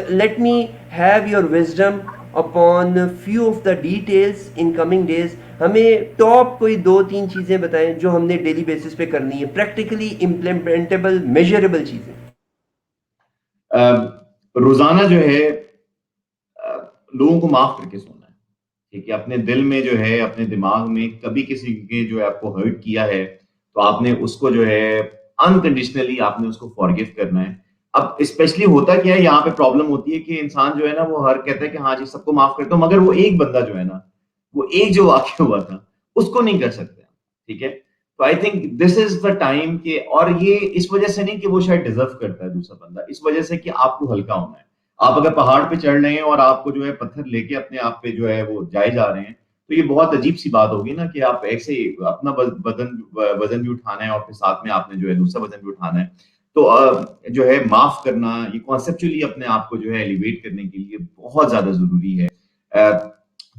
let me have your wisdom upon few of the details in coming days. ہمیں ٹاپ کوئی 2-3 چیزیں بتائیں جو ہم نے ڈیلی بیسس پہ کرنی ہے, پریکٹیکلی امپلیمنٹیبل میجربل چیزیں. روزانہ جو ہے لوگوں کو معاف کر کے سونا ہے, ٹھیک ہے. اپنے دل میں جو ہے, اپنے دماغ میں کبھی کسی کے جو ہے آپ کو ہرٹ کیا ہے تو آپ نے اس کو جو ہے انکنڈیشنلی آپ نے اس کو فارگیو کرنا ہے. اب اسپیشلی ہوتا کیا ہے, یہاں پہ پرابلم ہوتی ہے کہ انسان جو ہے نا وہ ہر کہتا ہے کہ ہاں جی سب کو معاف کرتا ہوں, مگر وہ ایک بندہ جو ہے نا, وہ ایک جو واقعہ ہوا تھا اس کو نہیں کر سکتے, ٹھیک ہے. تو I think this is the time کہ, اور یہ اس وجہ سے نہیں کہ وہ شاید ڈیزرو کرتا ہے دوسرا بندہ, اس وجہ سے کہ آپ کو ہلکا ہونا ہے. آپ اگر پہاڑ پہ چڑھ رہے ہیں اور آپ کو جو ہے پتھر لے کے اپنے آپ پہ جو ہے وہ جائے جا رہے ہیں, تو یہ بہت عجیب سی بات ہوگی نا کہ آپ ایسے اپنا وزن بھی اٹھانا ہے اور پھر ساتھ میں آپ نے جو ہے دوسرا وزن بھی اٹھانا ہے. تو جو ہے معاف کرنا، یہ کانسیپچولی اپنے آپ کو جو ہے ایلیویٹ کرنے کے لیے بہت زیادہ ضروری ہے.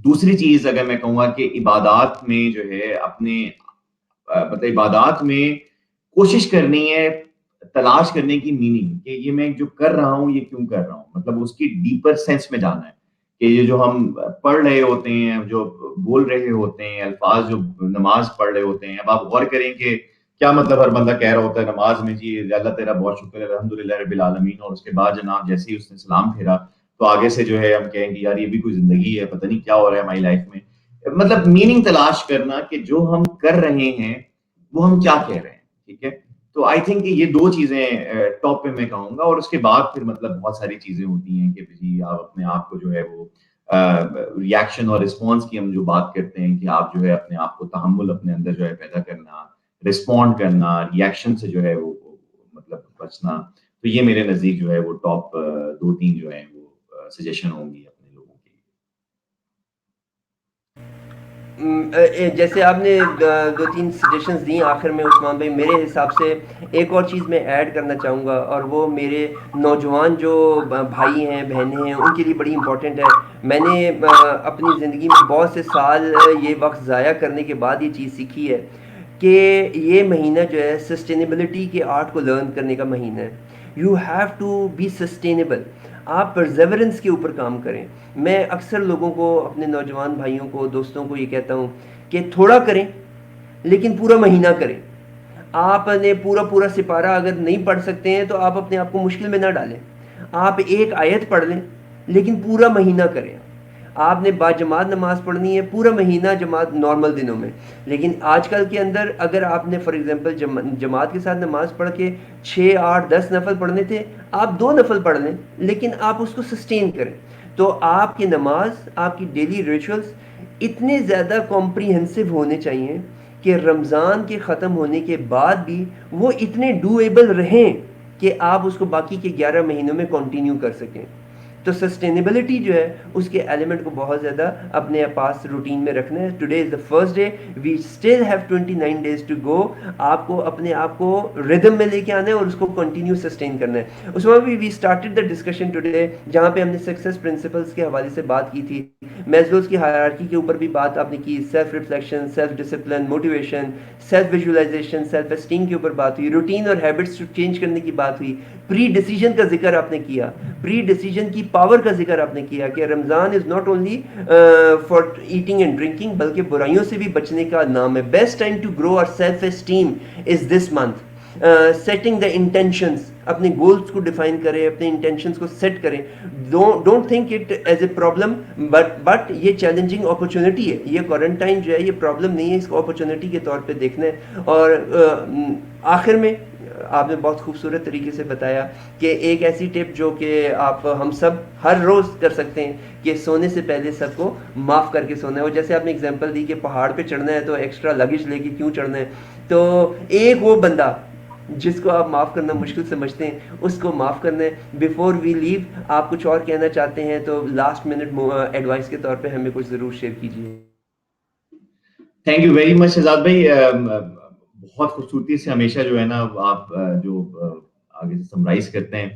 دوسری چیز اگر میں کہوں گا کہ عبادات میں جو ہے اپنے مطلب عبادات میں کوشش کرنی ہے تلاش کرنے کی میننگ کہ یہ میں جو کر رہا ہوں یہ کیوں کر رہا ہوں، مطلب اس کی ڈیپر سینس میں جانا ہے کہ یہ جو ہم پڑھ رہے ہوتے ہیں، جو بول رہے ہوتے ہیں، الفاظ جو نماز پڑھ رہے ہوتے ہیں، اب آپ غور کریں کہ کیا مطلب ہر بندہ کہہ رہا ہوتا ہے نماز میں جی اللہ تیرا بہت شکر ہے الحمدللہ رب العالمین، اور اس کے بعد جناب جیسے ہی اس نے سلام پھیرا تو آگے سے جو ہے ہم کہیں گے یار یہ بھی کوئی زندگی ہے، پتہ نہیں کیا ہو رہا ہے ہماری لائف میں. مطلب میننگ تلاش کرنا کہ جو ہم کر رہے ہیں وہ ہم کیا کہہ رہے ہیں. ٹھیک ہے، تو آئی تھنک کہ یہ دو چیزیں ٹاپ پہ میں کہوں گا، اور اس کے بعد پھر مطلب بہت ساری چیزیں ہوتی ہیں کہ جی آپ اپنے آپ کو جو ہے وہ ریاکشن اور رسپانس کی ہم جو بات کرتے ہیں کہ آپ جو ہے اپنے آپ کو تحمل اپنے اندر جو ہے پیدا کرنا، رسپونڈ کرنا، ریاکشن سے جو ہے وہ مطلب بچنا. تو یہ میرے نزدیک جو ہے وہ ٹاپ دو تین جو ہیں وہ سجیشن ہوں گی اپنے لوگوں کے لیے. جیسے آپ نے دو تین سجیشنز دیں آخر میں عثمان بھائی، میرے حساب سے ایک اور چیز میں ایڈ کرنا چاہوں گا، اور وہ میرے نوجوان جو بھائی ہیں بہنیں ہیں ان کے لیے بڑی امپورٹنٹ ہے. میں نے اپنی زندگی میں بہت سے سال یہ وقت ضائع کرنے کے بعد یہ چیز سیکھی ہے کہ یہ مہینہ جو ہے سسٹینیبلٹی کے آرٹ کو لرن کرنے کا مہینہ ہے. You have to be sustainable. آپ پرزیورنس کے اوپر کام کریں. میں اکثر لوگوں کو، اپنے نوجوان بھائیوں کو، دوستوں کو یہ کہتا ہوں کہ تھوڑا کریں لیکن پورا مہینہ کریں. آپ نے پورا سپارہ اگر نہیں پڑھ سکتے ہیں تو آپ اپنے آپ کو مشکل میں نہ ڈالیں. آپ ایک آیت پڑھ لیں لیکن پورا مہینہ کریں. آپ نے با جماعت نماز پڑھنی ہے پورا مہینہ جماعت نارمل دنوں میں، لیکن آج کل کے اندر اگر آپ نے فار ایگزامپل جماعت کے ساتھ نماز پڑھ کے 6 8 10 نفل پڑھنے تھے، آپ 2 نفل پڑھ لیں لیکن آپ اس کو سسٹین کریں. تو آپ کی نماز، آپ کی ڈیلی ریچولز اتنے زیادہ کمپریہنسو ہونے چاہیے کہ رمضان کے ختم ہونے کے بعد بھی وہ اتنے ڈویبل رہیں کہ آپ اس کو باقی کے 11 مہینوں میں کنٹینیو کر سکیں. تو سسٹینیبلٹی جو ہے اس کے ایلیمنٹ کو بہت زیادہ اپنے پاس روٹین میں رکھنا ہے. Today is the first day, we still have 29 days to go. آپ کو اپنے آپ کو ردم میں لے کے آنا ہے اور اس کو کنٹینیو سسٹین کرنا ہے. اس میں بھی we started the discussion today جہاں پہ ہم نے سکسیس پرنسپلس کے حوالے سے بات کی تھی. میزلوز کی ہائرارکی کے اوپر بھی بات آپ نے کی. Self reflection, self discipline, motivation, self visualisation, self esteem کے اوپر بات ہوئی. روٹین اور ہیبٹس چینج کرنے کی بات ہوئی. پری ڈیسیجن کا ذکر آپ نے کیا. پری ڈیسیجن کی پاور کا ذکر آپ نے کیا کہ Ramadan is not only for eating and drinking بلکہ برائیوں سے بھی بچنے کا نام ہے. بیسٹ ٹائم ٹو گرو اور self esteem is this month. Setting the intentions, اپنے گولس کو ڈیفائن کریں، اپنے انٹینشنس کو سیٹ کریں. Don't think it as a problem, but یہ چیلنجنگ اپرچونٹی ہے. یہ کوارنٹائن جو ہے یہ پرابلم نہیں ہے، اس کو اپرچونٹی کے طور پہ دیکھنا ہے. اور آخر میں آپ نے بہت خوبصورت طریقے سے بتایا کہ ایک ایسی ٹپ جو کہ آپ ہم سب ہر روز کر سکتے ہیں کہ سونے سے پہلے سب کو معاف کر کے سونا ہے. اور جیسے آپ نے اگزامپل دی کہ پہاڑ پہ چڑھنا ہے تو ایکسٹرا لگیج لے کے کیوں چڑھنا ہے، تو ایک وہ بندہ جس کو آپ معاف کرنا مشکل سمجھتے ہیں اس کو معاف کرنا ہے. بیفور وی لیو آپ کچھ اور کہنا چاہتے ہیں تو لاسٹ منٹ ایڈوائس کے طور پہ ہمیں کچھ ضرور شیئر کیجیے. تھینک یو ویری مچ شہزاد بھائی. بہت خوبصورتی سے ہمیشہ جو ہے نا آپ جو آگے سے سمرائز کرتے ہیں.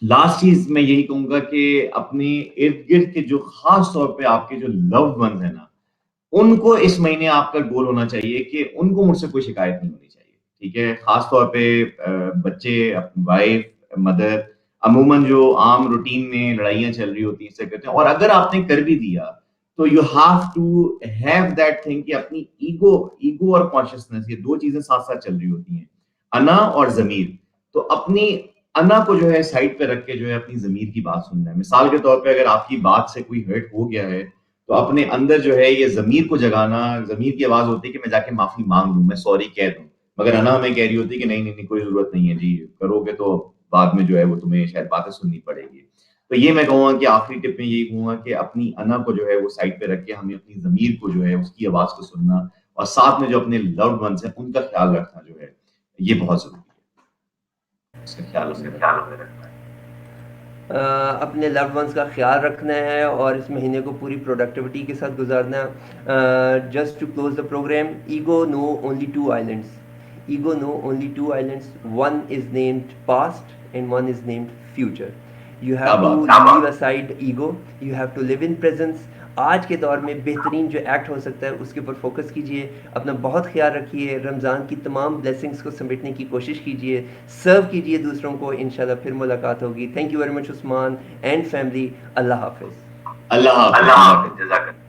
لاسٹ چیز میں یہی کہوں گا کہ اپنے ارد گرد کے جو خاص طور پہ آپ کے جو لوڈ ونز ہیں نا، ان کو اس مہینے آپ کا گول ہونا چاہیے کہ ان کو مجھ سے کوئی شکایت نہیں ہونی چاہیے. ٹھیک ہے، خاص طور پہ بچے، وائف، مدر، عموماً جو عام روٹین میں لڑائیاں چل رہی ہوتی ہیں اس سے کرتے ہیں. اور اگر آپ نے کر بھی دیا تو you have to have that thing کہ اپنی ایگو اور کانشیسنس، یہ دو چیزیں ساتھ ساتھ چل رہی ہوتی ہیں، انا اور ضمیر. تو اپنی انا کو جو ہے سائڈ پہ رکھ کے جو ہے اپنی ضمیر کی بات سننا ہے. مثال کے طور پہ اگر آپ کی بات سے کوئی ہرٹ ہو گیا ہے تو اپنے اندر جو ہے یہ ضمیر کو جگانا. ضمیر کی آواز ہوتی ہے کہ میں جا کے معافی مانگ لوں، میں سوری کہہ دوں، مگر انا ہمیں کہہ رہی ہوتی ہے کہ نہیں کوئی ضرورت نہیں ہے جی، کرو گے تو بعد میں جو ہے وہ تمہیں شاید باتیں سننی پڑے گی. تو یہ میں کہوں گا کہ آخری ٹپ میں یہی کہوں گا کہ اپنی انا کو جو ہے وہ سائڈ پہ رکھ کے ہمیں اپنی ضمیر کو جو ہے اس کی آواز کو سننا، اور ساتھ میں جو اپنے لوڈ ونس ہیں ان کا خیال رکھنا جو ہے یہ بہت ضروری ہے. اس کا خیال ہمیں رکھنا ہے. اپنے لوڈ ونس کا خیال رکھنا ہے اور اس مہینے کو پوری پروڈکٹیوٹی کے ساتھ گزارنا. Just to close the programme, ego know only 2 islands. Ego know only two islands. One is named past and one is named future. You have to leave aside ego. You have to live in presence. آج کے دور میں بہترین جو act ہو سکتا ہے اس کے اوپر فوکس کیجئے, اپنا بہت خیال رکھیے, رمضان کی تمام بلیسنگز کو سمیٹنے کی کوشش کیجئے, سرو کیجئے دوسروں کو. انشاءاللہ پھر ملاقات ہوگی. Thank you very much Usman and family. اللہ حافظ. اللہ حافظ.